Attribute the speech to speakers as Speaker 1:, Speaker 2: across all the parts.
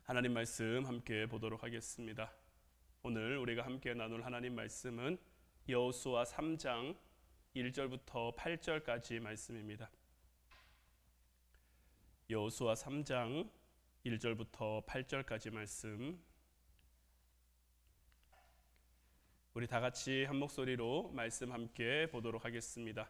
Speaker 1: 하나님 말씀 함께 보도록 하겠습니다. 오늘 우리가 함께 나눌 하나님 말씀은 여호수아 3장 1절부터 8절까지 말씀입니다. 여호수아 3장 1절부터 8절까지 말씀, 우리 다 같이 한 목소리로 말씀 함께 보도록 하겠습니다.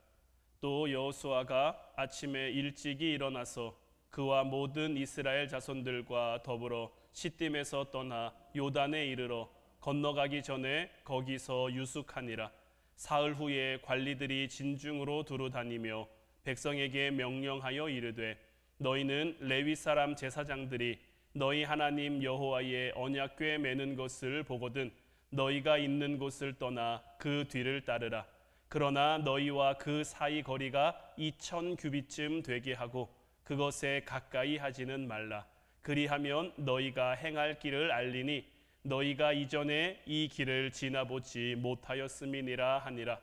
Speaker 1: 또 여호수아가 아침에 일찍이 일어나서 그와 모든 이스라엘 자손들과 더불어 시딤에서 떠나 요단에 이르러 건너가기 전에 거기서 유숙하니라. 사흘 후에 관리들이 진중으로 두루 다니며 백성에게 명령하여 이르되, 너희는 레위 사람 제사장들이 너희 하나님 여호와의 언약궤 매는 것을 보거든 너희가 있는 곳을 떠나 그 뒤를 따르라. 그러나 너희와 그 사이 거리가 2000 규빗쯤 되게 하고 그것에 가까이 하지는 말라. 그리하면 너희가 행할 길을 알리니 너희가 이전에 이 길을 지나보지 못하였음이니라 하니라.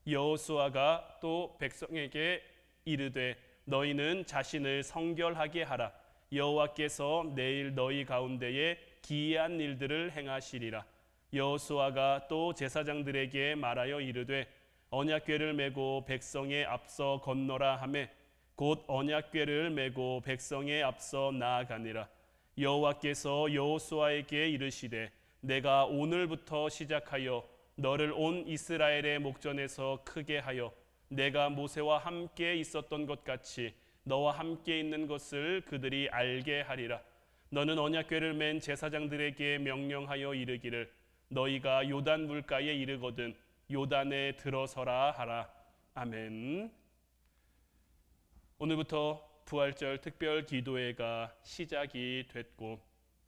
Speaker 1: 여호수아가 또 백성에게 이르되, 너희는 자신을 성결하게 하라. 여호와께서 내일 너희 가운데에 기이한 일들을 행하시리라. 여호수아가 또 제사장들에게 말하여 이르되, 언약궤를 메고 백성에 앞서 건너라 하매 곧 언약궤를 메고 백성에 앞서 나아가니라. 여호와께서 여호수아에게 이르시되, 내가 오늘부터 시작하여 너를 온 이스라엘의 목전에서 크게 하여 내가 모세와 함께 있었던 것 같이 너와 함께 있는 것을 그들이 알게 하리라. 너는 언약궤를 맨 제사장들에게 명령하여 이르기를, 너희가 요단 물가에 이르거든 요단에 들어서라 하라. 아멘. 오늘부터 부활절 특별 기도회가 시작이 됐고,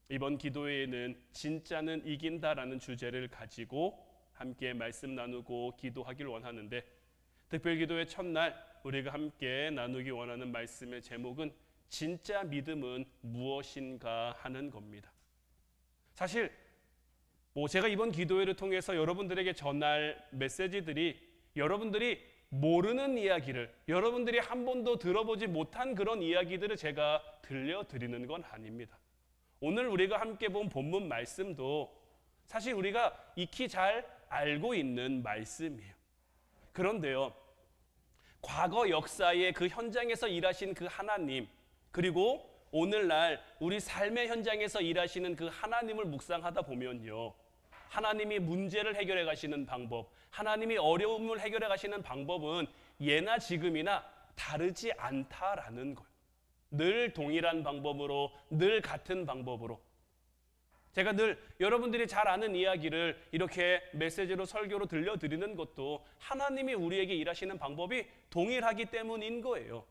Speaker 1: 이번 기도회에는 진짜는 이긴다라는 주제를 가지고 함께 말씀 나누고 기도하길 원하는데, 특별 기도회 첫날 우리가 함께 나누기 원하는 말씀의 제목은 진짜 믿음은 무엇인가 하는 겁니다. 사실 제가 이번 기도회를 통해서 여러분들에게 전할 메시지들이 여러분들이 모르는 이야기를, 여러분들이 한 번도 들어보지 못한 그런 이야기들을 제가 들려드리는 건 아닙니다. 오늘 우리가 함께 본 본문 말씀도 사실 우리가 익히 잘 알고 있는 말씀이에요. 그런데요, 과거 역사의 그 현장에서 일하신 그 하나님, 그리고 오늘날 우리 삶의 현장에서 일하시는 그 하나님을 묵상하다 보면요, 하나님이 문제를 해결해 가시는 방법, 하나님이 어려움을 해결해 가시는 방법은 예나 지금이나 다르지 않다라는 거예요. 늘 동일한 방법으로, 늘 같은 방법으로. 제가 늘 여러분들이 잘 아는 이야기를 이렇게 메시지로 설교로 들려드리는 것도 하나님이 우리에게 일하시는 방법이 동일하기 때문인 거예요.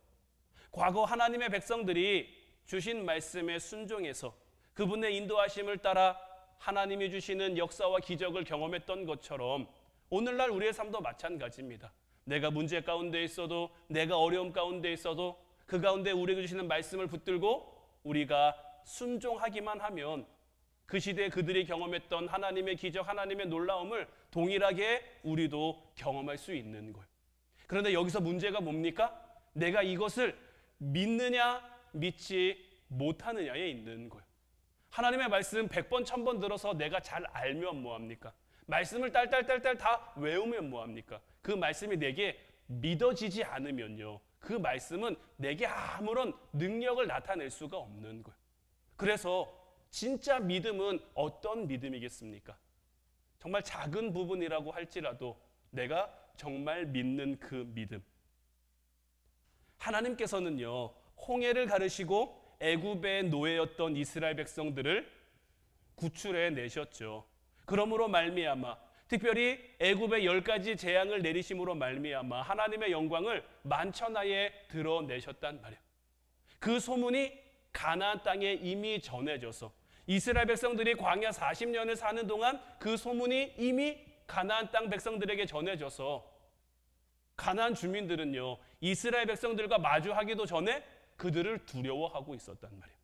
Speaker 1: 과거 하나님의 백성들이 주신 말씀에 순종해서 그분의 인도하심을 따라 하나님이 주시는 역사와 기적을 경험했던 것처럼 오늘날 우리의 삶도 마찬가지입니다. 내가 문제 가운데 있어도, 내가 어려움 가운데 있어도 그 가운데 우리에게 주시는 말씀을 붙들고 우리가 순종하기만 하면 그 시대에 그들이 경험했던 하나님의 기적, 하나님의 놀라움을 동일하게 우리도 경험할 수 있는 거예요. 그런데 여기서 문제가 뭡니까? 내가 이것을 믿느냐 믿지 못하느냐에 있는 거예요. 하나님의 말씀 100번 1000번 들어서 내가 잘 알면 뭐합니까? 말씀을 딸딸딸딸 다 외우면 뭐합니까? 그 말씀이 내게 믿어지지 않으면요, 그 말씀은 내게 아무런 능력을 나타낼 수가 없는 거예요. 그래서 진짜 믿음은 어떤 믿음이겠습니까? 정말 작은 부분이라고 할지라도 내가 정말 믿는 그 믿음. 하나님께서는요, 홍해를 가르시고 애굽의 노예였던 이스라엘 백성들을 구출해 내셨죠. 그러므로 말미암아, 특별히 애굽의 10가지 재앙을 내리심으로 말미암아 하나님의 영광을 만천하에 드러내셨단 말이에요. 그 소문이 가나안 땅에 이미 전해져서 이스라엘 백성들이 광야 40년을 사는 동안 그 소문이 이미 가나안 땅 백성들에게 전해져서 가나안 주민들은요, 이스라엘 백성들과 마주하기도 전에 그들을 두려워하고 있었단 말이에요.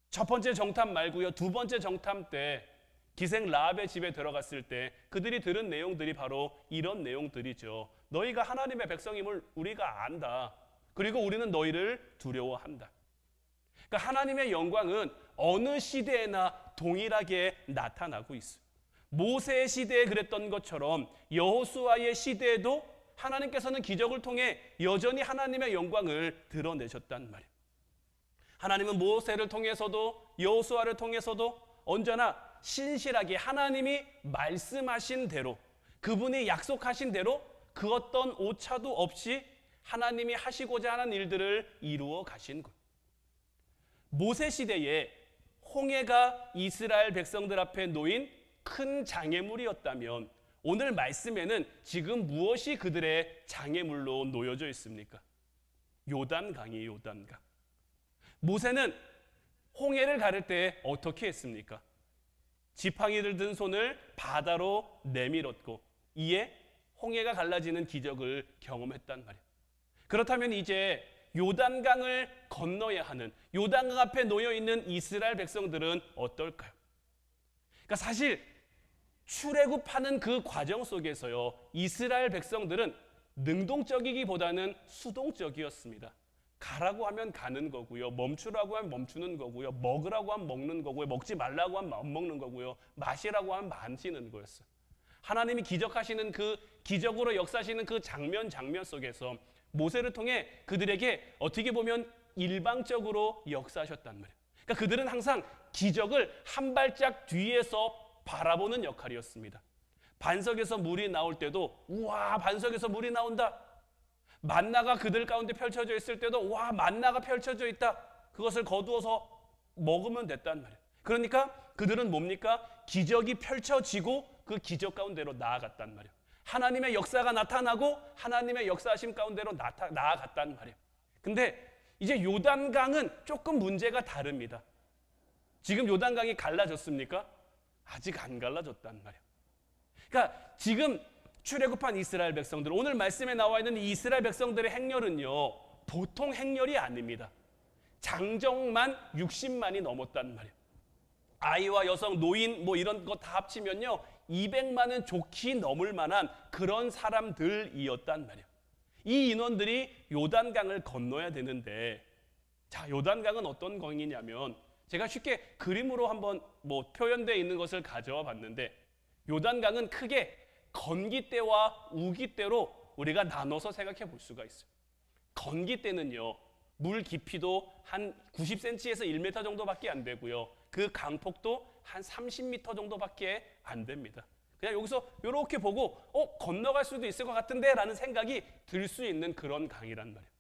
Speaker 1: 첫 번째 정탐 말고요, 두 번째 정탐 때 기생 라합의 집에 들어갔을 때 그들이 들은 내용들이 바로 이런 내용들이죠. 너희가 하나님의 백성임을 우리가 안다. 그리고 우리는 너희를 두려워한다. 그러니까 하나님의 영광은 어느 시대에나 동일하게 나타나고 있어요. 모세의 시대에 그랬던 것처럼 여호수아의 시대에도 하나님께서는 기적을 통해 여전히 하나님의 영광을 드러내셨단 말이에요. 하나님은 모세를 통해서도 여호수아를 통해서도 언제나 신실하게 하나님이 말씀하신 대로, 그분이 약속하신 대로 그 어떤 오차도 없이 하나님이 하시고자 하는 일들을 이루어 가신 것. 모세 시대에 홍해가 이스라엘 백성들 앞에 놓인 큰 장애물이었다면 오늘 말씀에는 지금 무엇이 그들의 장애물로 놓여져 있습니까? 요단강이에요, 요단강. 모세는 홍해를 가를 때 어떻게 했습니까? 지팡이를 든 손을 바다로 내밀었고 이에 홍해가 갈라지는 기적을 경험했단 말이에요. 그렇다면 이제 요단강을 건너야 하는, 요단강 앞에 놓여 있는 이스라엘 백성들은 어떨까요? 그러니까 사실 출애굽하는 그 과정 속에서요, 이스라엘 백성들은 능동적이기보다는 수동적이었습니다. 가라고 하면 가는 거고요, 멈추라고 하면 멈추는 거고요, 먹으라고 하면 먹는 거고요, 먹지 말라고 하면 안 먹는 거고요, 마시라고 하면 마시는 거였어요. 하나님이 기적하시는 그 기적으로 역사하시는 그 장면 속에서 모세를 통해 그들에게 어떻게 보면 일방적으로 역사하셨단 말이에요. 그러니까 그들은 항상 기적을 한 발짝 뒤에서 바라보는 역할이었습니다. 반석에서 물이 나올 때도 우와, 반석에서 물이 나온다. 만나가 그들 가운데 펼쳐져 있을 때도 와, 만나가 펼쳐져 있다. 그것을 거두어서 먹으면 됐단 말이에요. 그러니까 그들은 뭡니까? 기적이 펼쳐지고 그 기적 가운데로 나아갔단 말이에요. 하나님의 역사가 나타나고 하나님의 역사하심 가운데로 나아갔단 말이에요. 근데 이제 요단강은 조금 문제가 다릅니다. 지금 요단강이 갈라졌습니까? 아직 안 갈라졌단 말이에요. 그러니까 지금 출애굽한 이스라엘 백성들, 오늘 말씀에 나와 있는 이 이스라엘 백성들의 행렬은요, 보통 행렬이 아닙니다. 장정만 60만이 넘었단 말이에요. 아이와 여성, 노인 뭐 이런 거 다 합치면요 200만은 좋게 넘을 만한 그런 사람들이었단 말이에요. 이 인원들이 요단강을 건너야 되는데, 자, 요단강은 어떤 강이냐면 제가 쉽게 그림으로 한번 뭐 표현되어 있는 것을 가져와 봤는데, 요단강은 크게 건기대와 우기대로 우리가 나눠서 생각해 볼 수가 있어요. 건기대는요, 물 깊이도 한 90cm에서 1m 정도밖에 안 되고요, 그 강폭도 한 30m 정도밖에 안 됩니다. 그냥 여기서 이렇게 보고 건너갈 수도 있을 것 같은데 라는 생각이 들 수 있는 그런 강이란 말이에요.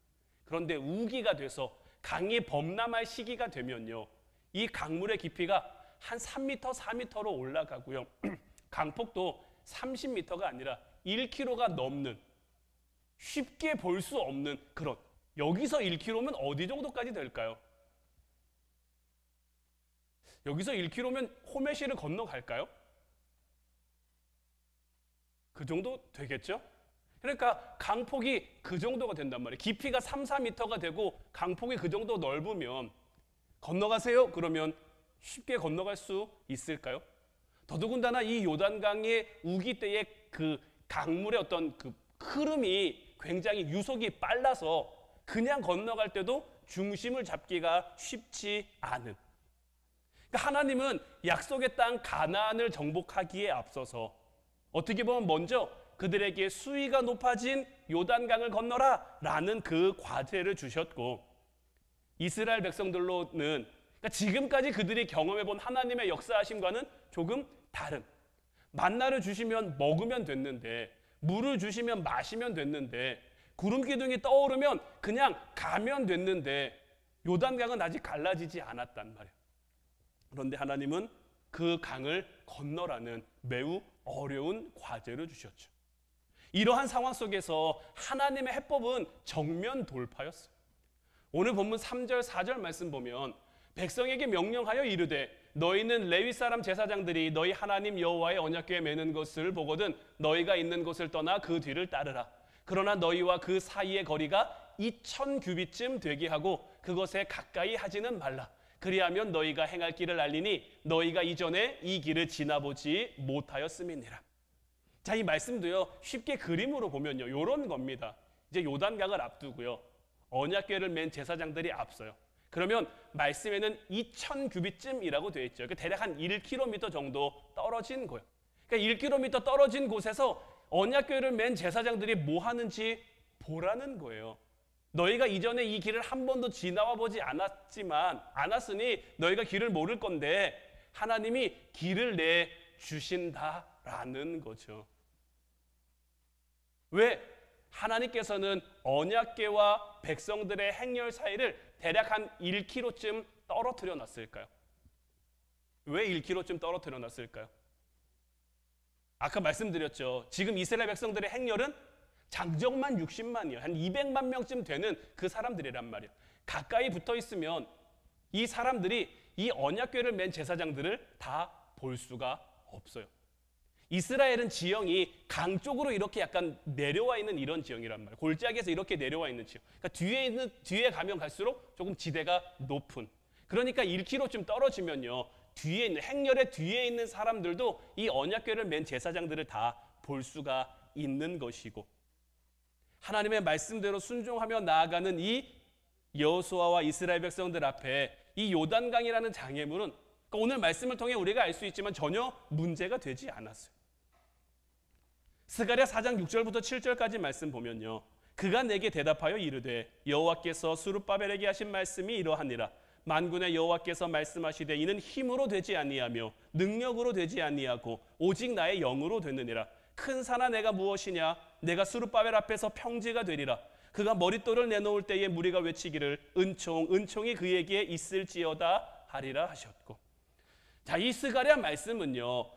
Speaker 1: 그런데 우기가 돼서 강이 범람할 시기가 되면요, 이 강물의 깊이가 한 3m, 4m로 올라가고요, 강폭도 30m가 아니라 1km가 넘는, 쉽게 볼 수 없는 그런, 여기서 1km면 어디 정도까지 될까요? 여기서 1km면 호메시를 건너갈까요? 그 정도 되겠죠? 그러니까 강폭이 그 정도가 된단 말이에요. 깊이가 3, 4m가 되고 강폭이 그 정도 넓으면 건너가세요? 그러면 쉽게 건너갈 수 있을까요? 더더군다나 이 요단강의 우기 때의 그 강물의 어떤 그 흐름이 굉장히 유속이 빨라서 그냥 건너갈 때도 중심을 잡기가 쉽지 않은, 그러니까 하나님은 약속의 땅 가나안을 정복하기에 앞서서 어떻게 보면 먼저 그들에게 수위가 높아진 요단강을 건너라 라는 그 과제를 주셨고, 이스라엘 백성들로는 그러니까 지금까지 그들이 경험해본 하나님의 역사하심과는 조금 다른, 만나를 주시면 먹으면 됐는데, 물을 주시면 마시면 됐는데, 구름 기둥이 떠오르면 그냥 가면 됐는데 요단강은 아직 갈라지지 않았단 말이에요. 그런데 하나님은 그 강을 건너라는 매우 어려운 과제를 주셨죠. 이러한 상황 속에서 하나님의 해법은 정면 돌파였어요. 오늘 본문 3절 4절 말씀 보면 백성에게 명령하여 이르되 너희는 레위 사람 제사장들이 너희 하나님 여호와의 언약궤에 매는 것을 보거든 너희가 있는 곳을 떠나 그 뒤를 따르라. 그러나 너희와 그 사이의 거리가 2000규빗쯤 되게 하고 그것에 가까이 하지는 말라. 그리하면 너희가 행할 길을 알리니 너희가 이전에 이 길을 지나보지 못하였음이니라. 자, 이 말씀도요 쉽게 그림으로 보면요 이런 겁니다. 이제 요단강을 앞두고요 언약궤를 맨 제사장들이 앞서요. 그러면 말씀에는 2000규빗쯤이라고 되어 있죠. 대략 한 1km 정도 떨어진 거예요. 그러니까 1km 떨어진 곳에서 언약궤를 맨 제사장들이 뭐 하는지 보라는 거예요. 너희가 이전에 이 길을 한 번도 지나와 보지 않았으니 너희가 길을 모를 건데 하나님이 길을 내주신다라는 거죠. 왜? 하나님께서는 언약궤와 백성들의 행렬 사이를 대략 한 1km쯤 떨어뜨려 놨을까요? 왜 1km쯤 떨어뜨려 놨을까요? 아까 말씀드렸죠. 지금 이스라엘 백성들의 행렬은 장정만 60만이에요. 한 200만 명쯤 되는 그 사람들이란 말이에요. 가까이 붙어 있으면 이 사람들이 이 언약궤를 맨 제사장들을 다 볼 수가 없어요. 이스라엘은 지형이 강 쪽으로 이렇게 약간 내려와 있는 이런 지형이란 말이에요. 골짜기에서 이렇게 내려와 있는 지형. 그러니까 뒤에 가면 갈수록 조금 지대가 높은. 그러니까 1km쯤 떨어지면요. 뒤에 있는 행렬의 뒤에 있는 사람들도 이 언약궤를 맨 제사장들을 다 볼 수가 있는 것이고 하나님의 말씀대로 순종하며 나아가는 이 여호수아와 이스라엘 백성들 앞에 이 요단강이라는 장애물은 그러니까 오늘 말씀을 통해 우리가 알 수 있지만 전혀 문제가 되지 않았어요. 스가랴 4장 6절부터 7절까지 말씀 보면요. 그가 내게 대답하여 이르되 여호와께서 스룹바벨에게 하신 말씀이 이러하니라. 만군의 여호와께서 말씀하시되 이는 힘으로 되지 아니하며 능력으로 되지 아니하고 오직 나의 영으로 되느니라. 큰 산아 내가 무엇이냐? 내가 스룹바벨 앞에서 평지가 되리라. 그가 머릿돌을 내놓을 때에 무리가 외치기를 은총이 그에게 있을지어다 하리라 하셨고. 자, 이 스가랴 말씀은요.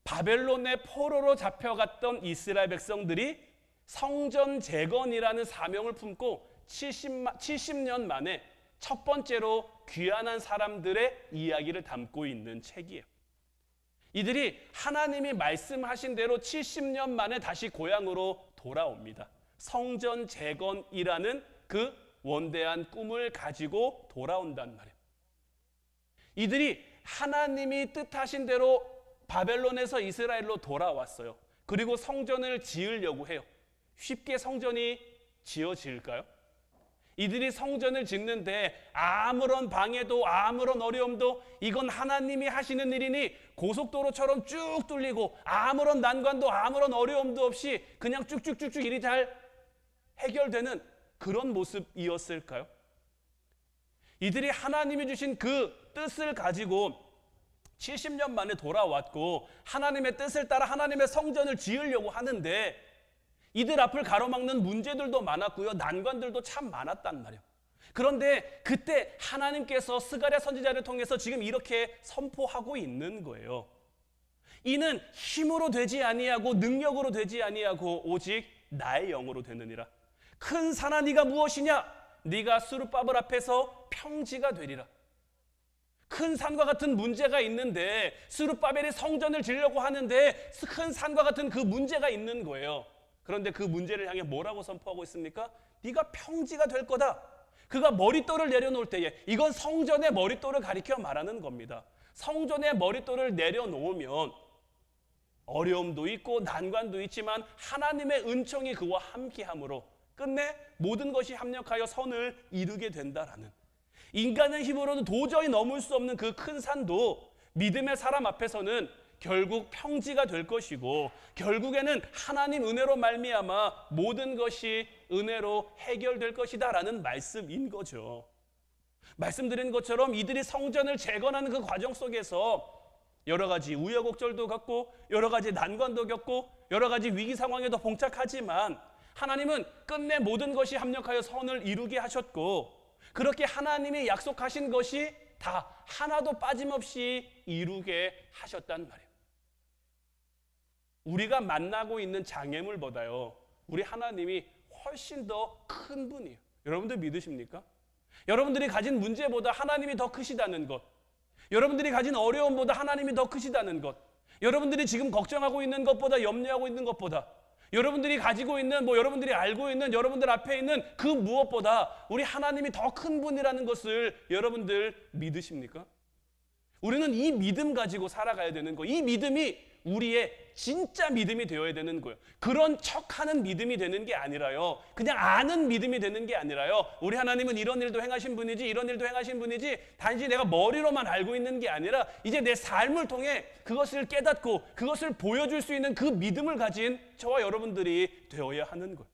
Speaker 1: 바벨론의 포로로 잡혀갔던 이스라엘 백성들이 성전 재건이라는 사명을 품고 70년 만에 첫 번째로 귀환한 사람들의 이야기를 담고 있는 책이에요. 이들이 하나님이 말씀하신 대로 70년 만에 다시 고향으로 돌아옵니다. 성전 재건이라는 그 원대한 꿈을 가지고 돌아온단 말이에요. 이들이 하나님이 뜻하신 대로 바벨론에서 이스라엘로 돌아왔어요. 그리고 성전을 지으려고 해요. 쉽게 성전이 지어질까요? 이들이 성전을 짓는데 아무런 방해도 아무런 어려움도 이건 하나님이 하시는 일이니 고속도로처럼 쭉 뚫리고 아무런 난관도 아무런 어려움도 없이 그냥 쭉쭉쭉쭉 일이 잘 해결되는 그런 모습이었을까요? 이들이 하나님이 주신 그 뜻을 가지고 70년 만에 돌아왔고 하나님의 뜻을 따라 하나님의 성전을 지으려고 하는데 이들 앞을 가로막는 문제들도 많았고요. 난관들도 참 많았단 말이에요. 그런데 그때 하나님께서 스가랴 선지자를 통해서 지금 이렇게 선포하고 있는 거예요. 이는 힘으로 되지 아니하고 능력으로 되지 아니하고 오직 나의 영으로 되느니라. 큰 산아 네가 무엇이냐? 네가 스룹바벨 앞에서 평지가 되리라. 큰 산과 같은 문제가 있는데 스룹바벨이 성전을 지으려고 하는데 큰 산과 같은 그 문제가 있는 거예요. 그런데 그 문제를 향해 뭐라고 선포하고 있습니까? 네가 평지가 될 거다. 그가 머릿돌을 내려놓을 때에 이건 성전의 머릿돌을 가리켜 말하는 겁니다. 성전의 머릿돌을 내려놓으면 어려움도 있고 난관도 있지만 하나님의 은총이 그와 함께함으로 끝내 모든 것이 합력하여 선을 이루게 된다라는, 인간의 힘으로는 도저히 넘을 수 없는 그 큰 산도 믿음의 사람 앞에서는 결국 평지가 될 것이고 결국에는 하나님 은혜로 말미암아 모든 것이 은혜로 해결될 것이다라는 말씀인 거죠. 말씀드린 것처럼 이들이 성전을 재건하는 그 과정 속에서 여러 가지 우여곡절도 겪고 여러 가지 난관도 겪고 여러 가지 위기 상황에도 봉착하지만 하나님은 끝내 모든 것이 합력하여 선을 이루게 하셨고 그렇게 하나님이 약속하신 것이 다 하나도 빠짐없이 이루게 하셨단 말이에요. 우리가 만나고 있는 장애물보다요 우리 하나님이 훨씬 더 큰 분이에요. 여러분들 믿으십니까? 여러분들이 가진 문제보다 하나님이 더 크시다는 것, 여러분들이 가진 어려움보다 하나님이 더 크시다는 것, 여러분들이 지금 걱정하고 있는 것보다 염려하고 있는 것보다 여러분들이 가지고 있는 여러분들이 알고 있는 여러분들 앞에 있는 그 무엇보다 우리 하나님이 더 큰 분이라는 것을 여러분들 믿으십니까? 우리는 이 믿음 가지고 살아가야 되는 거예요. 이 믿음이 우리의 진짜 믿음이 되어야 되는 거예요. 그런 척하는 믿음이 되는 게 아니라요. 그냥 아는 믿음이 되는 게 아니라요. 우리 하나님은 이런 일도 행하신 분이지, 이런 일도 행하신 분이지, 단지 내가 머리로만 알고 있는 게 아니라 이제 내 삶을 통해 그것을 깨닫고 그것을 보여줄 수 있는 그 믿음을 가진 저와 여러분들이 되어야 하는 거예요.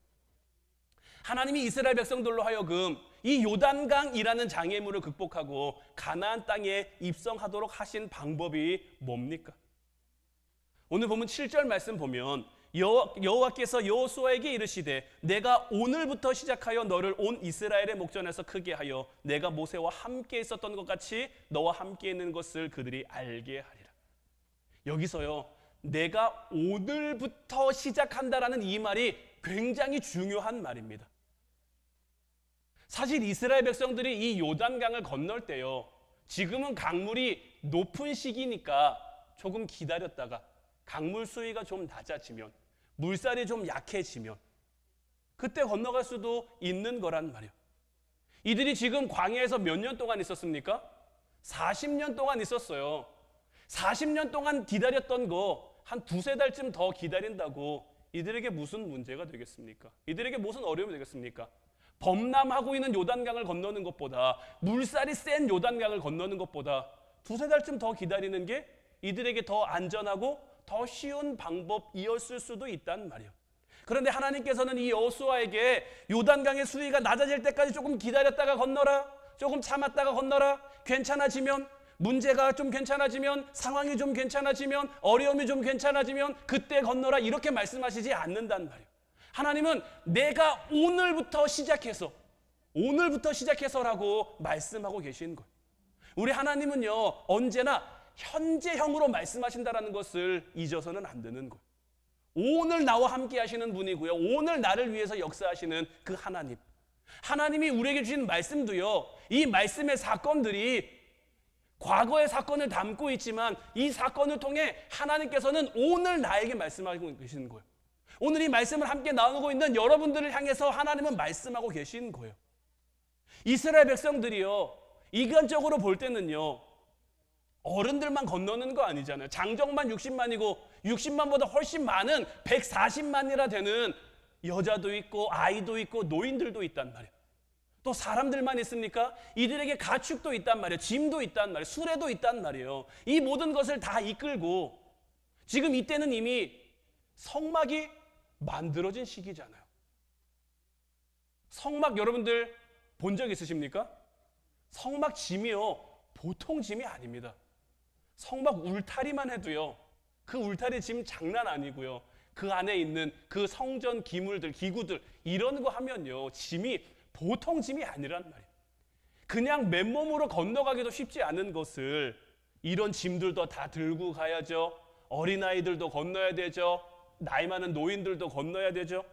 Speaker 1: 하나님이 이스라엘 백성들로 하여금 이 요단강이라는 장애물을 극복하고 가나안 땅에 입성하도록 하신 방법이 뭡니까? 오늘 보면 7절 말씀 보면 여호와께서 여호수아에게 이르시되 내가 오늘부터 시작하여 너를 온 이스라엘의 목전에서 크게 하여 내가 모세와 함께 있었던 것 같이 너와 함께 있는 것을 그들이 알게 하리라. 여기서요, 내가 오늘부터 시작한다라는 이 말이 굉장히 중요한 말입니다. 사실 이스라엘 백성들이 이 요단강을 건널 때요, 지금은 강물이 높은 시기니까 조금 기다렸다가 강물 수위가 좀 낮아지면, 물살이 좀 약해지면 그때 건너갈 수도 있는 거란 말이에요. 이들이 지금 광야에서 몇 년 동안 있었습니까? 40년 동안 있었어요. 40년 동안 기다렸던 거 한 두세 달쯤 더 기다린다고 이들에게 무슨 문제가 되겠습니까? 이들에게 무슨 어려움이 되겠습니까? 범람하고 있는 요단강을 건너는 것보다, 물살이 센 요단강을 건너는 것보다 두세 달쯤 더 기다리는 게 이들에게 더 안전하고 더 쉬운 방법이었을 수도 있단 말이에요. 그런데 하나님께서는 이 여호수아에게 요단강의 수위가 낮아질 때까지 조금 기다렸다가 건너라, 조금 참았다가 건너라, 괜찮아지면, 문제가 좀 괜찮아지면, 상황이 좀 괜찮아지면, 어려움이 좀 괜찮아지면 그때 건너라, 이렇게 말씀하시지 않는단 말이에요. 하나님은 내가 오늘부터 시작해서라고 말씀하고 계신 거예요. 우리 하나님은요, 언제나 현재형으로 말씀하신다라는 것을 잊어서는 안 되는 거예요. 오늘 나와 함께 하시는 분이고요, 오늘 나를 위해서 역사하시는 그 하나님, 하나님이 우리에게 주신 말씀도요, 이 말씀의 사건들이 과거의 사건을 담고 있지만 이 사건을 통해 하나님께서는 오늘 나에게 말씀하고 계시는 거예요. 오늘 이 말씀을 함께 나누고 있는 여러분들을 향해서 하나님은 말씀하고 계신 거예요. 이스라엘 백성들이요, 이간적으로 볼 때는요, 어른들만 건너는 거 아니잖아요. 장정만 60만이고 60만보다 훨씬 많은 140만이라 되는 여자도 있고 아이도 있고 노인들도 있단 말이에요. 또 사람들만 있습니까? 이들에게 가축도 있단 말이에요. 짐도 있단 말이에요. 수레도 있단 말이에요. 이 모든 것을 다 이끌고 지금 이때는 이미 성막이 만들어진 시기잖아요. 성막 여러분들 본 적 있으십니까? 성막 짐이요, 보통 짐이 아닙니다. 성막 울타리만 해도요, 그 울타리 짐 장난 아니고요, 그 안에 있는 그 성전 기물들, 기구들 이런 거 하면요, 짐이 보통 짐이 아니란 말이에요. 그냥 맨몸으로 건너가기도 쉽지 않은 것을 이런 짐들도 다 들고 가야죠. 어린아이들도 건너야 되죠. 나이 많은 노인들도 건너야 되죠.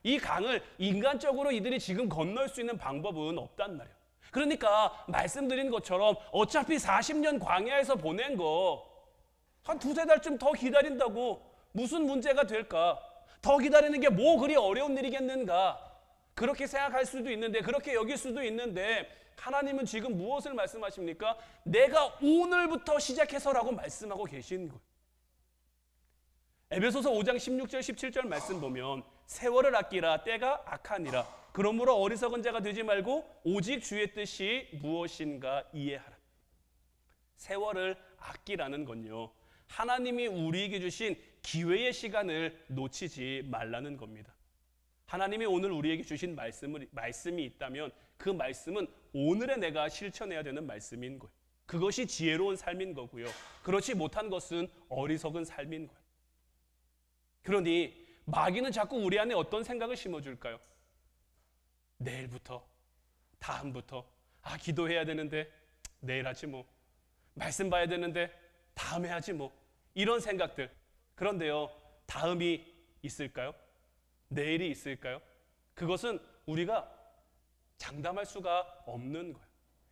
Speaker 1: 이 강을 인간적으로 이들이 지금 건널 수 있는 방법은 없단 말이에요. 그러니까 말씀드린 것처럼 어차피 40년 광야에서 보낸 거 한 두세 달쯤 더 기다린다고 무슨 문제가 될까? 더 기다리는 게 뭐 그리 어려운 일이겠는가? 그렇게 생각할 수도 있는데, 그렇게 여길 수도 있는데, 하나님은 지금 무엇을 말씀하십니까? 내가 오늘부터 시작해서라고 말씀하고 계신 거예요. 에베소서 5장 16절 17절 말씀 보면 세월을 아끼라, 때가 악하니라. 그러므로 어리석은 자가 되지 말고 오직 주의 뜻이 무엇인가 이해하라. 세월을 아끼라는 건요, 하나님이 우리에게 주신 기회의 시간을 놓치지 말라는 겁니다. 하나님이 오늘 우리에게 주신 말씀이 있다면 그 말씀은 오늘의 내가 실천해야 되는 말씀인 거예요. 그것이 지혜로운 삶인 거고요, 그렇지 못한 것은 어리석은 삶인 거예요. 그러니 마귀는 자꾸 우리 안에 어떤 생각을 심어줄까요? 내일부터, 다음부터, 기도해야 되는데 내일 하지 뭐, 말씀 봐야 되는데 다음에 하지 뭐, 이런 생각들. 그런데요, 다음이 있을까요? 내일이 있을까요? 그것은 우리가 장담할 수가 없는 거예요.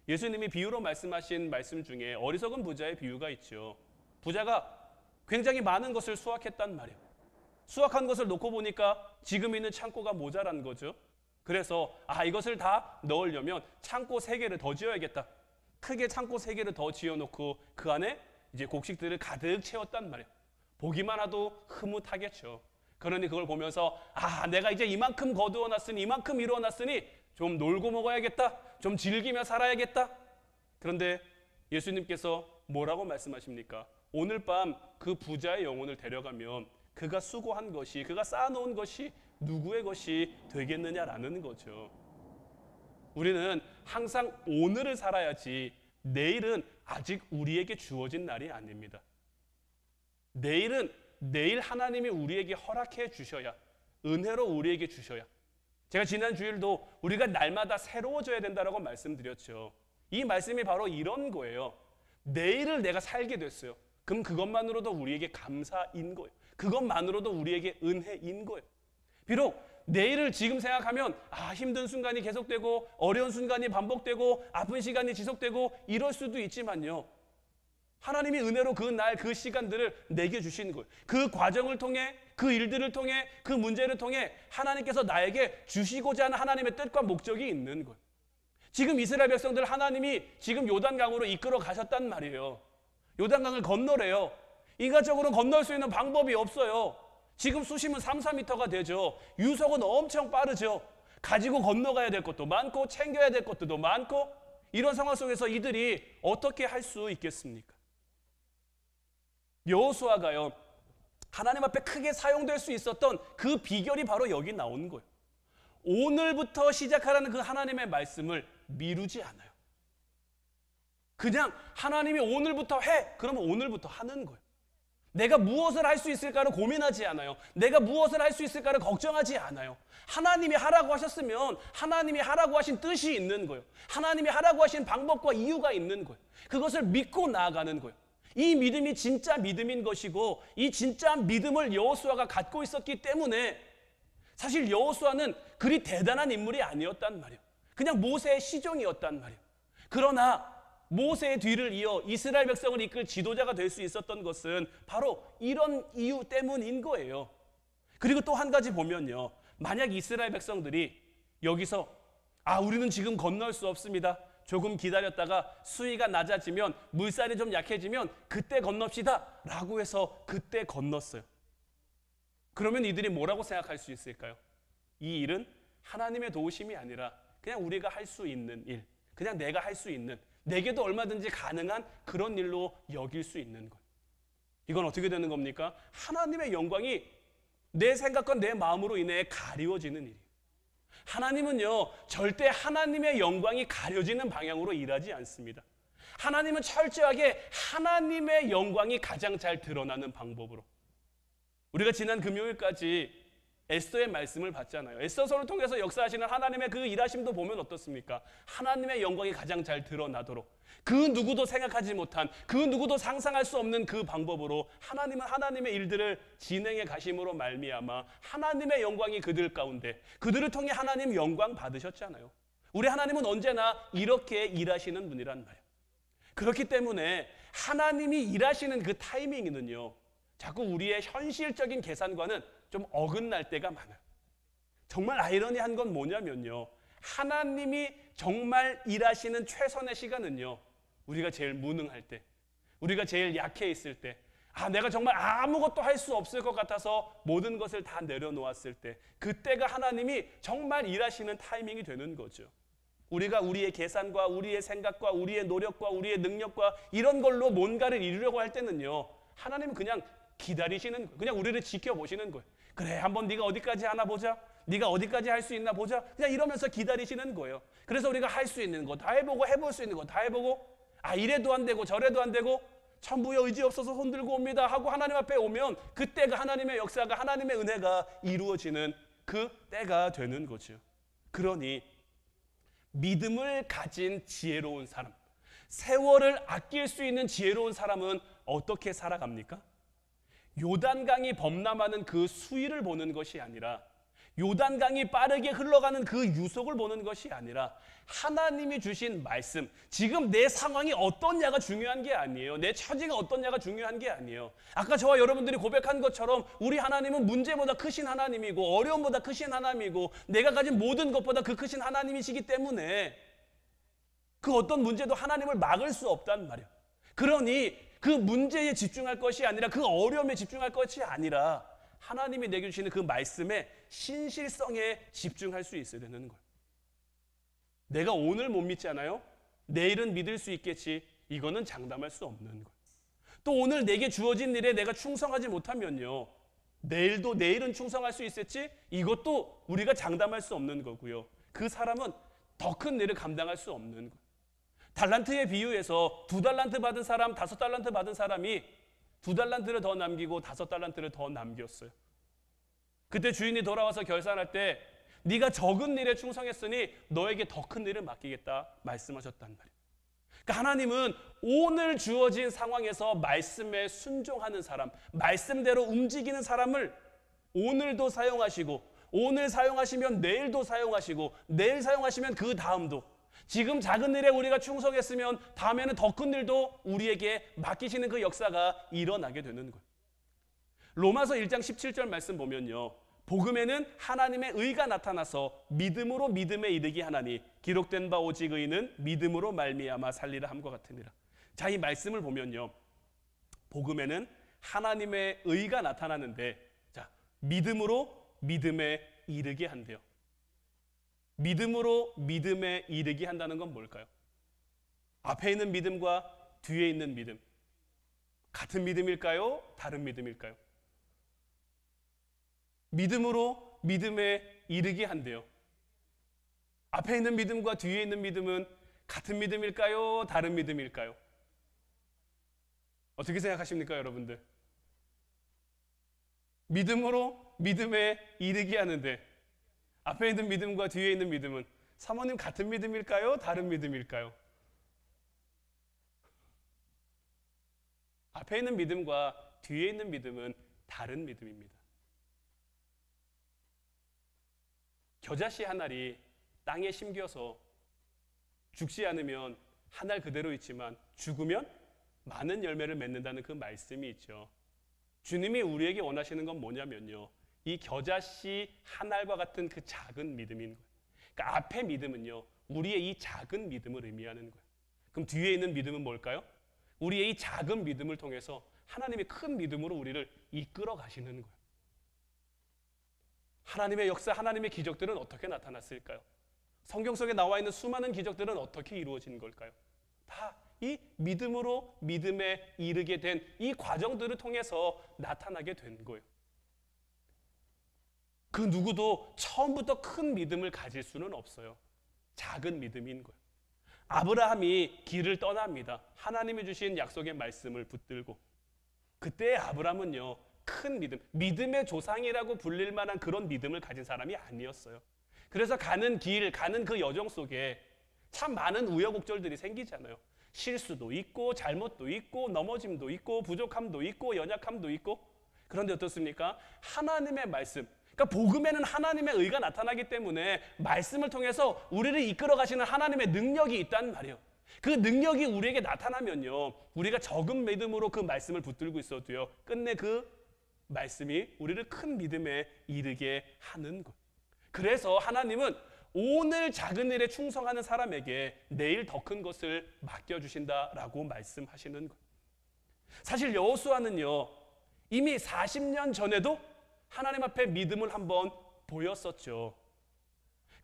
Speaker 1: 예수님이 비유로 말씀하신 말씀 중에 어리석은 부자의 비유가 있죠. 부자가 굉장히 많은 것을 수확했단 말이에요. 수확한 것을 놓고 보니까 지금 있는 창고가 모자란 거죠. 그래서 이것을 다 넣으려면 창고 3개를 더 지어야겠다. 크게 창고 3개를 더 지어놓고 그 안에 이제 곡식들을 가득 채웠단 말이에요. 보기만 해도 흐뭇하겠죠. 그러니 그걸 보면서 내가 이제 이만큼 거두어놨으니, 이만큼 이루어놨으니 좀 놀고 먹어야겠다, 좀 즐기며 살아야겠다. 그런데 예수님께서 뭐라고 말씀하십니까? 오늘 밤 그 부자의 영혼을 데려가면 그가 수고한 것이, 그가 쌓아놓은 것이 누구의 것이 되겠느냐라는 거죠. 우리는 항상 오늘을 살아야지 내일은 아직 우리에게 주어진 날이 아닙니다. 내일은 내일 하나님이 우리에게 허락해 주셔야, 은혜로 우리에게 주셔야. 제가 지난 주일도 우리가 날마다 새로워져야 된다고 말씀드렸죠. 이 말씀이 바로 이런 거예요. 내일을 내가 살게 됐어요. 그럼 그것만으로도 우리에게 감사인 거예요. 그것만으로도 우리에게 은혜인 거예요. 비록 내일을 지금 생각하면 힘든 순간이 계속되고 어려운 순간이 반복되고 아픈 시간이 지속되고 이럴 수도 있지만요, 하나님이 은혜로 그 날, 그 시간들을 내게 주신 거예요. 그 과정을 통해, 그 일들을 통해, 그 문제를 통해 하나님께서 나에게 주시고자 하는 하나님의 뜻과 목적이 있는 거예요. 지금 이스라엘 백성들 하나님이 지금 요단강으로 이끌어 가셨단 말이에요. 요단강을 건너래요. 인간적으로 건널 수 있는 방법이 없어요. 지금 수심은 3, 4m가 되죠. 유속은 엄청 빠르죠. 가지고 건너가야 될 것도 많고 챙겨야 될 것도 많고, 이런 상황 속에서 이들이 어떻게 할 수 있겠습니까? 여호수아가요, 하나님 앞에 크게 사용될 수 있었던 그 비결이 바로 여기 나오는 거예요. 오늘부터 시작하라는 그 하나님의 말씀을 미루지 않아요. 그냥 하나님이 오늘부터 해, 그러면 오늘부터 하는 거예요. 내가 무엇을 할 수 있을까를 고민하지 않아요. 내가 무엇을 할 수 있을까를 걱정하지 않아요. 하나님이 하라고 하셨으면 하나님이 하라고 하신 뜻이 있는 거예요. 하나님이 하라고 하신 방법과 이유가 있는 거예요. 그것을 믿고 나아가는 거예요. 이 믿음이 진짜 믿음인 것이고, 이 진짜 믿음을 여호수아가 갖고 있었기 때문에 사실 여호수아는 그리 대단한 인물이 아니었단 말이에요. 그냥 모세의 시종이었단 말이에요. 그러나 모세의 뒤를 이어 이스라엘 백성을 이끌 지도자가 될 수 있었던 것은 바로 이런 이유 때문인 거예요. 그리고 또 한 가지 보면요, 만약 이스라엘 백성들이 여기서 우리는 지금 건널 수 없습니다, 조금 기다렸다가 수위가 낮아지면, 물살이 좀 약해지면 그때 건넙시다 라고 해서 그때 건넜어요. 그러면 이들이 뭐라고 생각할 수 있을까요? 이 일은 하나님의 도우심이 아니라 그냥 우리가 할 수 있는 일, 그냥 내가 할 수 있는, 내게도 얼마든지 가능한 그런 일로 여길 수 있는 거예요. 이건 어떻게 되는 겁니까? 하나님의 영광이 내 생각과 내 마음으로 인해 가리워지는 일이에요. 하나님은요, 절대 하나님의 영광이 가려지는 방향으로 일하지 않습니다. 하나님은 철저하게 하나님의 영광이 가장 잘 드러나는 방법으로. 우리가 지난 금요일까지 에스더의 말씀을 봤잖아요. 에스더서를 통해서 역사하시는 하나님의 그 일하심도 보면 어떻습니까? 하나님의 영광이 가장 잘 드러나도록, 그 누구도 생각하지 못한, 그 누구도 상상할 수 없는 그 방법으로 하나님은 하나님의 일들을 진행해 가심으로 말미암아 하나님의 영광이 그들 가운데, 그들을 통해 하나님 영광 받으셨잖아요. 우리 하나님은 언제나 이렇게 일하시는 분이란 말이에요. 그렇기 때문에 하나님이 일하시는 그 타이밍은요, 자꾸 우리의 현실적인 계산과는 좀 어긋날 때가 많아요. 정말 아이러니한 건 뭐냐면요, 하나님이 정말 일하시는 최선의 시간은요, 우리가 제일 무능할 때, 우리가 제일 약해 있을 때, 내가 정말 아무것도 할 수 없을 것 같아서 모든 것을 다 내려놓았을 때, 그때가 하나님이 정말 일하시는 타이밍이 되는 거죠. 우리가 우리의 계산과 우리의 생각과 우리의 노력과 우리의 능력과 이런 걸로 뭔가를 이루려고 할 때는요, 하나님은 그냥 기다리시는 거예요. 그냥 우리를 지켜보시는 거예요. 그래, 한번 네가 어디까지 하나 보자, 네가 어디까지 할 수 있나 보자, 그냥 이러면서 기다리시는 거예요. 그래서 우리가 할 수 있는 거 다 해보고, 해볼 수 있는 거 다 해보고, 이래도 안 되고 저래도 안 되고, 천부여 의지 없어서 손 들고 옵니다 하고 하나님 앞에 오면, 그때가 하나님의 역사가, 하나님의 은혜가 이루어지는 그 때가 되는 거죠. 그러니 믿음을 가진 지혜로운 사람, 세월을 아낄 수 있는 지혜로운 사람은 어떻게 살아갑니까? 요단강이 범람하는 그 수위를 보는 것이 아니라, 요단강이 빠르게 흘러가는 그 유속을 보는 것이 아니라, 하나님이 주신 말씀, 지금 내 상황이 어떠냐가 중요한 게 아니에요. 내 처지가 어떠냐가 중요한 게 아니에요. 아까 저와 여러분들이 고백한 것처럼 우리 하나님은 문제보다 크신 하나님이고, 어려움보다 크신 하나님이고, 내가 가진 모든 것보다 그 크신 하나님이시기 때문에 그 어떤 문제도 하나님을 막을 수 없단 말이야. 그러니 그 문제에 집중할 것이 아니라 그 어려움에 집중할 것이 아니라 하나님이 내게 주시는 그 말씀의 신실성에 집중할 수 있어야 되는 거예요. 내가 오늘 못 믿잖아요. 내일은 믿을 수 있겠지. 이거는 장담할 수 없는 거예요. 또 오늘 내게 주어진 일에 내가 충성하지 못하면요, 내일은 충성할 수 있을지, 이것도 우리가 장담할 수 없는 거고요. 그 사람은 더 큰 일을 감당할 수 없는 거예요. 달란트의 비유에서 2달란트 받은 사람, 5달란트 받은 사람이 2달란트를 더 남기고 5달란트를 더 남겼어요. 그때 주인이 돌아와서 결산할 때 네가 적은 일에 충성했으니 너에게 더 큰 일을 맡기겠다 말씀하셨단 말이에요. 그러니까 하나님은 오늘 주어진 상황에서 말씀에 순종하는 사람, 말씀대로 움직이는 사람을 오늘도 사용하시고, 오늘 사용하시면 내일도 사용하시고, 내일 사용하시면 그 다음도, 지금 작은 일에 우리가 충성했으면 다음에는 더 큰 일도 우리에게 맡기시는 그 역사가 일어나게 되는 거예요. 로마서 1장 17절 말씀 보면요, 복음에는 하나님의 의가 나타나서 믿음으로 믿음에 이르게 하나니 기록된 바 오직 의는 믿음으로 말미암아 살리라 함과 같으니라. 자, 이 말씀을 보면요, 복음에는 하나님의 의가 나타나는데, 자, 믿음으로 믿음에 이르게 한대요. 믿음으로 믿음에 이르게 한다는 건 뭘까요? 앞에 있는 믿음과 뒤에 있는 믿음, 같은 믿음일까요? 다른 믿음일까요? 믿음으로 믿음에 이르게 한대요. 앞에 있는 믿음과 뒤에 있는 믿음은 같은 믿음일까요? 다른 믿음일까요? 어떻게 생각하십니까, 여러분들? 믿음으로 믿음에 이르게 하는데 앞에 있는 믿음과 뒤에 있는 믿음은 사모님 같은 믿음일까요? 다른 믿음일까요? 앞에 있는 믿음과 뒤에 있는 믿음은 다른 믿음입니다. 겨자씨 한 알이 땅에 심겨서 죽지 않으면 한 알 그대로 있지만 죽으면 많은 열매를 맺는다는 그 말씀이 있죠. 주님이 우리에게 원하시는 건 뭐냐면요, 이 겨자씨 한 알과 같은 그 작은 믿음인 거예요. 그러니까 앞에 믿음은요, 우리의 이 작은 믿음을 의미하는 거예요. 그럼 뒤에 있는 믿음은 뭘까요? 우리의 이 작은 믿음을 통해서 하나님의 큰 믿음으로 우리를 이끌어 가시는 거예요. 하나님의 역사, 하나님의 기적들은 어떻게 나타났을까요? 성경 속에 나와 있는 수많은 기적들은 어떻게 이루어진 걸까요? 다 이 믿음으로 믿음에 이르게 된 이 과정들을 통해서 나타나게 된 거예요. 그 누구도 처음부터 큰 믿음을 가질 수는 없어요. 작은 믿음인 거예요. 아브라함이 길을 떠납니다. 하나님이 주신 약속의 말씀을 붙들고. 그때 아브라함은요, 큰 믿음, 믿음의 조상이라고 불릴 만한 그런 믿음을 가진 사람이 아니었어요. 그래서 가는 길, 가는 그 여정 속에 참 많은 우여곡절들이 생기잖아요. 실수도 있고 잘못도 있고 넘어짐도 있고 부족함도 있고 연약함도 있고. 그런데 어떻습니까? 하나님의 말씀, 그러니까 복음에는 하나님의 의가 나타나기 때문에 말씀을 통해서 우리를 이끌어 가시는 하나님의 능력이 있단 말이에요. 그 능력이 우리에게 나타나면요, 우리가 적은 믿음으로 그 말씀을 붙들고 있어도요, 끝내 그 말씀이 우리를 큰 믿음에 이르게 하는 것. 그래서 하나님은 오늘 작은 일에 충성하는 사람에게 내일 더 큰 것을 맡겨주신다라고 말씀하시는 것. 사실 여호수아는요, 이미 40년 전에도 하나님 앞에 믿음을 한번 보였었죠.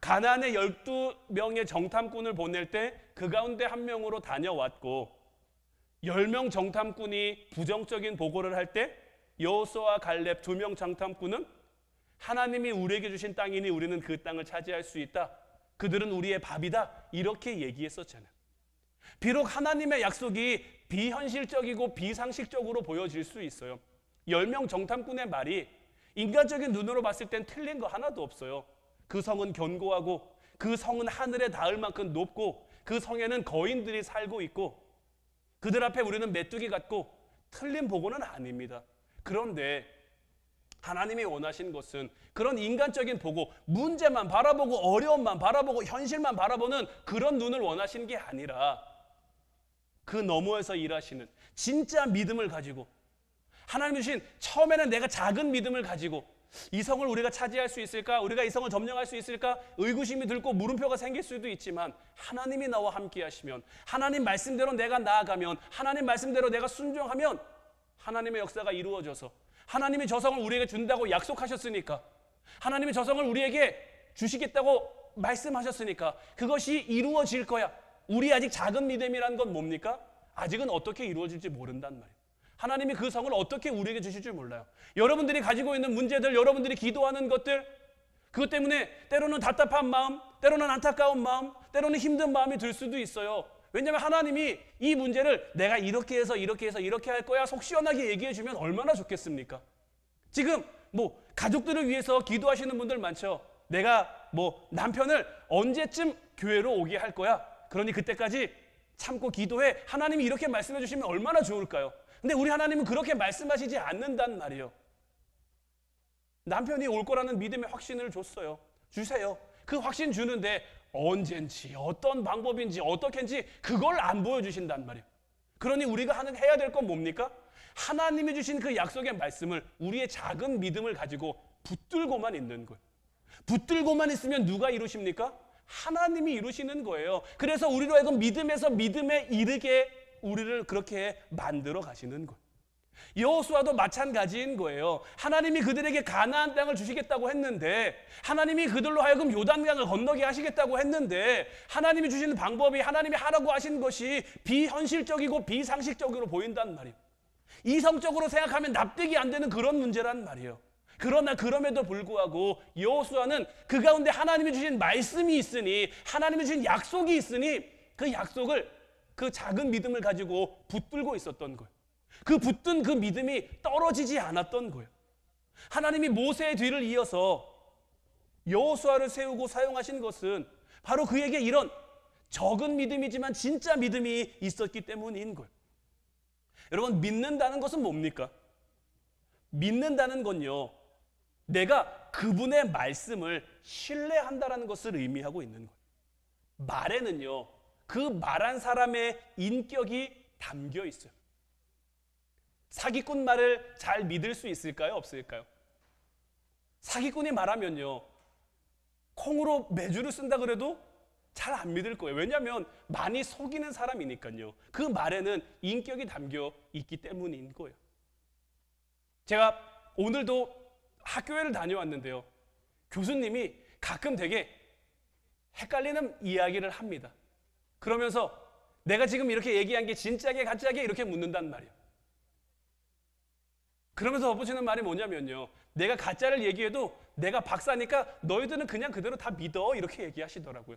Speaker 1: 가나안에 12명의 정탐꾼을 보낼 때 그 가운데 한 명으로 다녀왔고, 10명 정탐꾼이 부정적인 보고를 할 때 여호수아와 갈렙 2명 정탐꾼은 하나님이 우리에게 주신 땅이니 우리는 그 땅을 차지할 수 있다, 그들은 우리의 밥이다, 이렇게 얘기했었잖아요. 비록 하나님의 약속이 비현실적이고 비상식적으로 보여질 수 있어요. 10명 정탐꾼의 말이 인간적인 눈으로 봤을 땐 틀린 거 하나도 없어요. 그 성은 견고하고 그 성은 하늘에 닿을 만큼 높고 그 성에는 거인들이 살고 있고 그들 앞에 우리는 메뚜기 같고, 틀린 보고는 아닙니다. 그런데 하나님이 원하신 것은 그런 인간적인 보고, 문제만 바라보고 어려움만 바라보고 현실만 바라보는 그런 눈을 원하신 게 아니라 그 너머에서 일하시는 진짜 믿음을 가지고, 하나님 주신 처음에는 내가 작은 믿음을 가지고 이 성을 우리가 차지할 수 있을까? 우리가 이 성을 점령할 수 있을까? 의구심이 들고 물음표가 생길 수도 있지만 하나님이 나와 함께 하시면, 하나님 말씀대로 내가 나아가면, 하나님 말씀대로 내가 순종하면 하나님의 역사가 이루어져서, 하나님이 저 성을 우리에게 준다고 약속하셨으니까, 하나님이 저 성을 우리에게 주시겠다고 말씀하셨으니까 그것이 이루어질 거야. 우리 아직 작은 믿음이라는 건 뭡니까? 아직은 어떻게 이루어질지 모른단 말이에요. 하나님이 그 성을 어떻게 우리에게 주실 줄 몰라요. 여러분들이 가지고 있는 문제들, 여러분들이 기도하는 것들, 그것 때문에 때로는 답답한 마음, 때로는 안타까운 마음, 때로는 힘든 마음이 들 수도 있어요. 왜냐하면 하나님이 이 문제를 내가 이렇게 해서 이렇게 해서 이렇게 할 거야 속 시원하게 얘기해 주면 얼마나 좋겠습니까? 지금 가족들을 위해서 기도하시는 분들 많죠. 내가 남편을 언제쯤 교회로 오게 할 거야. 그러니 그때까지 참고 기도해. 하나님이 이렇게 말씀해 주시면 얼마나 좋을까요? 근데 우리 하나님은 그렇게 말씀하시지 않는단 말이에요. 남편이 올 거라는 믿음의 확신을 줬어요. 주세요. 그 확신 주는데 언젠지, 어떤 방법인지, 어떻게인지 그걸 안 보여주신단 말이에요. 그러니 우리가 해야 될 건 뭡니까? 하나님이 주신 그 약속의 말씀을 우리의 작은 믿음을 가지고 붙들고만 있는 거예요. 붙들고만 있으면 누가 이루십니까? 하나님이 이루시는 거예요. 그래서 우리로 하여금 믿음에서 믿음에 이르게 우리를 그렇게 만들어 가시는 거예요. 여호수아도 마찬가지인 거예요. 하나님이 그들에게 가나안 땅을 주시겠다고 했는데, 하나님이 그들로 하여금 요단강을 건너게 하시겠다고 했는데, 하나님이 주시는 방법이, 하나님이 하라고 하신 것이 비현실적이고 비상식적으로 보인단 말이에요. 이성적으로 생각하면 납득이 안 되는 그런 문제란 말이에요. 그러나 그럼에도 불구하고 여호수아는 그 가운데 하나님이 주신 말씀이 있으니, 하나님이 주신 약속이 있으니 그 약속을, 그 작은 믿음을 가지고 붙들고 있었던 거예요. 그 붙든 그 믿음이 떨어지지 않았던 거예요. 하나님이 모세의 뒤를 이어서 여호수아를 세우고 사용하신 것은 바로 그에게 이런 적은 믿음이지만 진짜 믿음이 있었기 때문인 거예요. 여러분, 믿는다는 것은 뭡니까? 믿는다는 건요, 내가 그분의 말씀을 신뢰한다는 것을 의미하고 있는 거예요. 말에는요, 그 말한 사람의 인격이 담겨 있어요. 사기꾼 말을 잘 믿을 수 있을까요? 없을까요? 사기꾼이 말하면요, 콩으로 매주를 쓴다 그래도 잘 안 믿을 거예요. 왜냐하면 많이 속이는 사람이니까요. 그 말에는 인격이 담겨 있기 때문인 거예요. 제가 오늘도 학교를 다녀왔는데요, 교수님이 가끔 되게 헷갈리는 이야기를 합니다. 그러면서 내가 지금 이렇게 얘기한 게 진짜게 가짜게 이렇게 묻는단 말이에요. 그러면서 덧붙이는 말이 뭐냐면요, 내가 가짜를 얘기해도 내가 박사니까 너희들은 그냥 그대로 다 믿어 이렇게 얘기하시더라고요.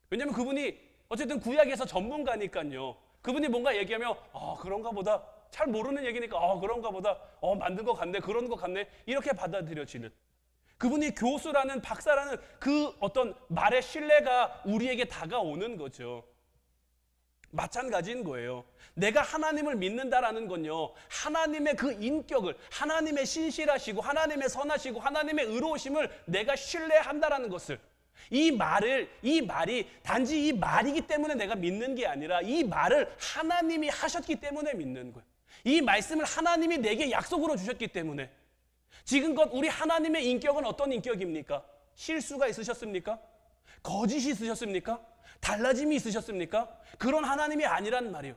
Speaker 1: 왜냐하면 그분이 어쨌든 구약에서 전문가니까요. 그분이 뭔가 얘기하면 그런가 보다, 잘 모르는 얘기니까 그런가 보다, 만든 것 같네, 그런 것 같네 이렇게 받아들여지는, 그분이 교수라는, 박사라는 그 어떤 말의 신뢰가 우리에게 다가오는 거죠. 마찬가지인 거예요. 내가 하나님을 믿는다라는 건요, 하나님의 그 인격을, 하나님의 신실하시고 하나님의 선하시고 하나님의 의로우심을 내가 신뢰한다라는 것을, 이 말이 단지 이 말이기 때문에 내가 믿는 게 아니라 이 말을 하나님이 하셨기 때문에 믿는 거예요. 이 말씀을 하나님이 내게 약속으로 주셨기 때문에. 지금껏 우리 하나님의 인격은 어떤 인격입니까? 실수가 있으셨습니까? 거짓이 있으셨습니까? 달라짐이 있으셨습니까? 그런 하나님이 아니란 말이에요.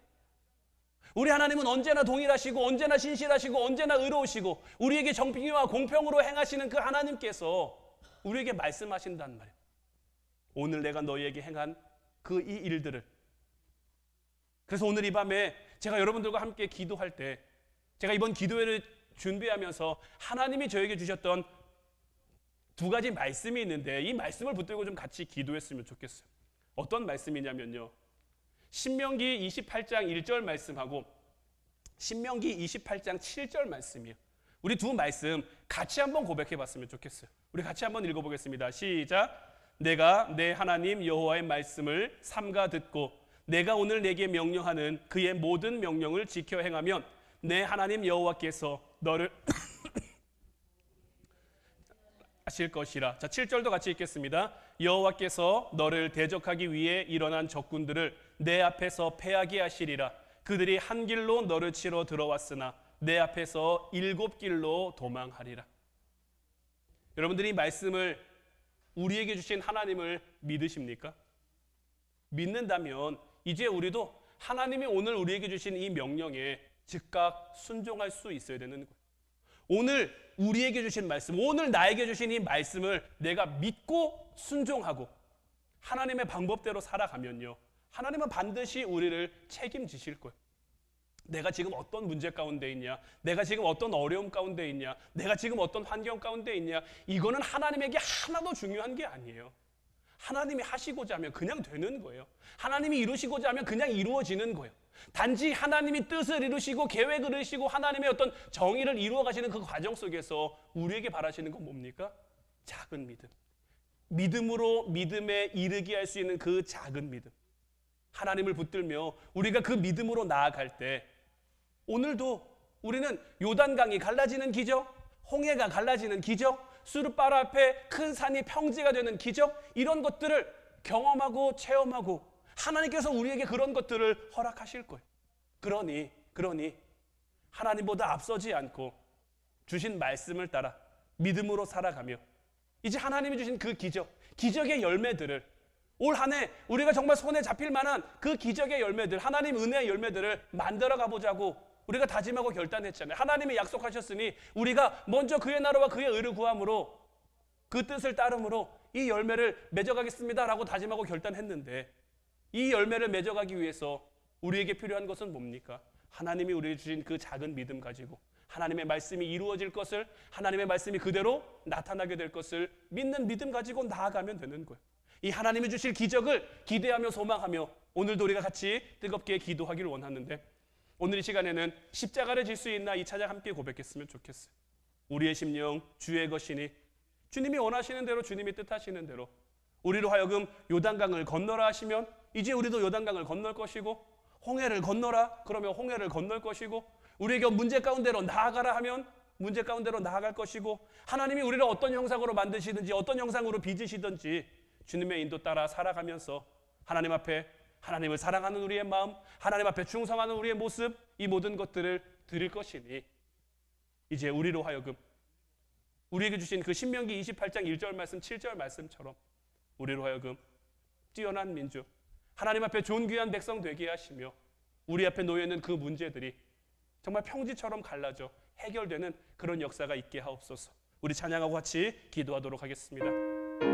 Speaker 1: 우리 하나님은 언제나 동일하시고 언제나 신실하시고 언제나 의로우시고 우리에게 정의와 공평으로 행하시는 그 하나님께서 우리에게 말씀하신단 말이에요. 오늘 내가 너희에게 행한 그 이 일들을. 그래서 오늘 이 밤에 제가 여러분들과 함께 기도할 때, 제가 이번 기도회를 준비하면서 하나님이 저에게 주셨던 두 가지 말씀이 있는데, 이 말씀을 붙들고 좀 같이 기도했으면 좋겠어요. 어떤 말씀이냐면요, 신명기 28장 1절 말씀하고 신명기 28장 7절 말씀이에요. 우리 두 말씀 같이 한번 고백해 봤으면 좋겠어요. 우리 같이 한번 읽어보겠습니다. 시작. 내가 내 하나님 여호와의 말씀을 삼가 듣고 내가 오늘 내게 명령하는 그의 모든 명령을 지켜 행하면 내 하나님 여호와께서 너를 하실 것이라. 자, 7절도 같이 읽겠습니다. 여호와께서 너를 대적하기 위해 일어난 적군들을 내 앞에서 패하게 하시리라. 그들이 한 길로 너를 치러 들어왔으나 내 앞에서 7 길로 도망하리라. 여러분들이 이 말씀을 우리에게 주신 하나님을 믿으십니까? 믿는다면 이제 우리도 하나님이 오늘 우리에게 주신 이 명령에 즉각 순종할 수 있어야 되는 거예요. 오늘 우리에게 주신 말씀, 오늘 나에게 주신 이 말씀을 내가 믿고 순종하고 하나님의 방법대로 살아가면요, 하나님은 반드시 우리를 책임지실 거예요. 내가 지금 어떤 문제 가운데 있냐, 내가 지금 어떤 어려움 가운데 있냐, 내가 지금 어떤 환경 가운데 있냐, 이거는 하나님에게 하나도 중요한 게 아니에요. 하나님이 하시고자 하면 그냥 되는 거예요. 하나님이 이루시고자 하면 그냥 이루어지는 거예요. 단지 하나님이 뜻을 이루시고 계획을 이루시고 하나님의 어떤 정의를 이루어 가시는 그 과정 속에서 우리에게 바라시는 건 뭡니까? 작은 믿음. 믿음으로 믿음에 이르게 할 수 있는 그 작은 믿음. 하나님을 붙들며 우리가 그 믿음으로 나아갈 때 오늘도 우리는 요단강이 갈라지는 기적, 홍해가 갈라지는 기적, 수르바라 앞에 큰 산이 평지가 되는 기적, 이런 것들을 경험하고 체험하고 하나님께서 우리에게 그런 것들을 허락하실 거예요. 그러니 하나님보다 앞서지 않고 주신 말씀을 따라 믿음으로 살아가며 이제 하나님이 주신 그 기적의 열매들을 올 한 해 우리가 정말 손에 잡힐 만한 그 기적의 열매들, 하나님 은혜의 열매들을 만들어 가보자고 우리가 다짐하고 결단했잖아요. 하나님이 약속하셨으니 우리가 먼저 그의 나라와 그의 의를 구함으로 그 뜻을 따름으로 이 열매를 맺어가겠습니다라고 다짐하고 결단했는데 이 열매를 맺어가기 위해서 우리에게 필요한 것은 뭡니까? 하나님이 우리에게 주신 그 작은 믿음 가지고 하나님의 말씀이 이루어질 것을, 하나님의 말씀이 그대로 나타나게 될 것을 믿는 믿음 가지고 나아가면 되는 거예요. 이 하나님이 주실 기적을 기대하며 소망하며 오늘도 우리가 같이 뜨겁게 기도하기를 원하는데 오늘 이 시간에는 십자가를 질 수 있나 이 찬양 함께 고백했으면 좋겠어요. 우리의 심령 주의 것이니 주님이 원하시는 대로, 주님이 뜻하시는 대로 우리로 하여금 요단강을 건너라 하시면 이제 우리도 요단강을 건널 것이고, 홍해를 건너라 그러면 홍해를 건널 것이고, 우리에게 문제 가운데로 나아가라 하면 문제 가운데로 나아갈 것이고, 하나님이 우리를 어떤 형상으로 만드시든지 어떤 형상으로 빚으시든지 주님의 인도 따라 살아가면서 하나님 앞에 하나님을 사랑하는 우리의 마음, 하나님 앞에 충성하는 우리의 모습, 이 모든 것들을 드릴 것이니 이제 우리로 하여금 우리에게 주신 그 신명기 28장 1절 말씀 7절 말씀처럼 우리로 하여금 뛰어난 민족, 하나님 앞에 존귀한 백성 되게 하시며 우리 앞에 놓여있는 그 문제들이 정말 평지처럼 갈라져 해결되는 그런 역사가 있게 하옵소서. 우리 찬양하고 같이 기도하도록 하겠습니다.